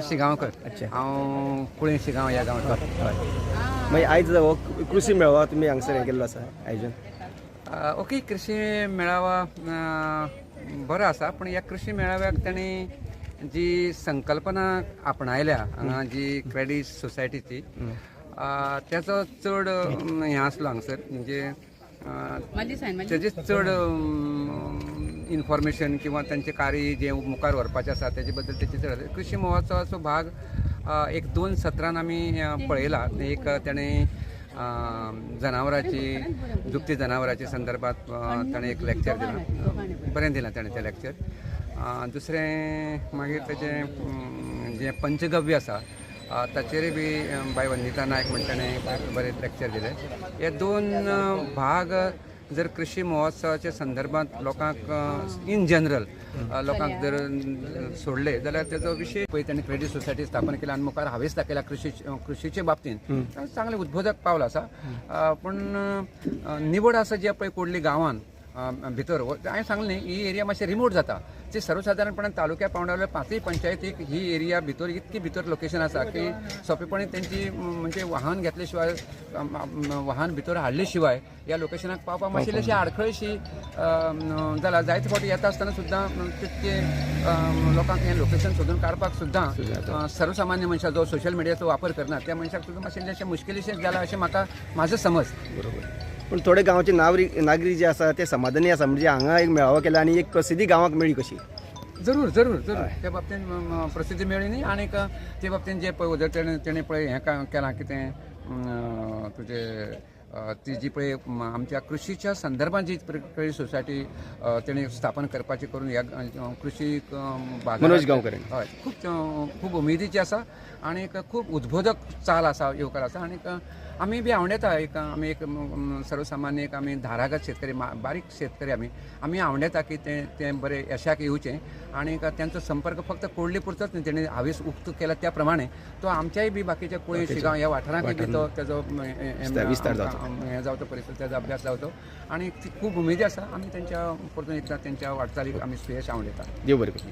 शिगांवकर. अच्छा. हांव कुळी शिगांव ह्या गांवांत. मागीर आयज हो कृषी मेळावा तुमी हांगसर हें केल्लो आसा आयोजन. ओके, कृषी मेळावा बरो आसा, पण ह्या कृषी मेळाव्याक तांणी जी संकल्पना आपणायल्या हांगा जी क्रेडीट सोसायटीची त्याचो चड हें आसलो हांगसर. म्हणजे तेजे चड इन्फॉर्मेशन किंवा त्यांचे कार्य जे मुखार व्हरपाचें आसा तेजे बद्दल तेचे चड कृषी महोत्सवाचो भाग एक 2 सत्रांत आमी पळयला. एक ताणें जनावरांची दुखती जनावरांच्या संदर्भात ताणें एक लेक्चर दिलां, बरें दिलां ताणें तें लेक्चर. दुसरें मागीर तेजें जें पंचगव्य आसा ताचेरय बी बाय वंदिता नायक म्हणटा ताणें बरें लेक्चर दिलें. हे 2 भाग जर कृषी महोत्सवाच्या संदर्भात लोकांक इन जनरल लोकांक जर सोडले जाल्यार तेजो विशय पळय ताणें क्रेडीट सोसायटी स्थापन केला आनी मुखार हावेस दाखयला कृषीच्या बाबतींत चांगलें उद्बोधक पावला आसा. पूण निवड आसा जी पळय कोडली गांवांत भितर हांवें सांगलें न्ही, ही एरिया मातशें रिमोट जाता. ती सर्वसाधारणपणान तालुक्या पावंड्यावयल्या 5 पंचायतीक ही एरिया भितर इतकी भितर लोकेशन आसा की सोंपेपणी तेंची म्हणजे वाहन घेतले शिवाय वाहन भितर हाडले शिवाय ह्या लोकेशनाक पावपाक मातशी आडखळशी जाला. जायते फावटी येता आसतना सुद्दां तितके लोकांक हें लोकेशन सोदून काडपाक सुद्दां सर्वसामान्य मनशां जो सोशल मिडियाचो वापर करना त्या मनशाक सुद्दां मातशें मुश्किलीशें जाला अशें म्हाजो समज. बरोबर. पूण थोडे गांवचे नागरीक जे आसा ते समाधानी आसा, म्हणजे हांगा एक मेळावो केला आनी एक प्रसिद्धी गांवाक मेळ्ळी कशी. जरूर त्या बाबतींत प्रसिद्धी मेळ्ळी न्ही. आनीक ते बाबतींत जे पळय उदर तेणें पळय हें केलां कितें तुजें ती जी पळय आमच्या कृषीच्या संदर्भात जी क्रेडीट सोसायटी तेणें स्थापन करपाची करून ह्या कृषी मनोज गांवकर हय खूब उमेदीची आसा आनी खूब उद्बोधक चाल आसा येवकार आसा. आनीक आमी बी आवंडेता आमी एक सर्वसामान्य आमी धारागत शेतकरी बारीक शेतकरी आमी आवंडेता की तें बरें यशाक येवचें. आनीक तांचो संपर्क फक्त कोडली पुरतोच न्ही, तेणें हावेस उक्त केला त्या प्रमाणे तो आमच्याय बी बाकीच्या कुळी शिगांव ह्या वाठारांतय बी तो तेजो विस्तार जावचो, हें जावचो परिस्थिती तेजो अभ्यास जावचो. आनी खूब उमेदी आसा. आमी तेंच्या परतून एकदां तेंच्या वाटचालीक आमी सुयश आवंडेता. देव बरें करूं.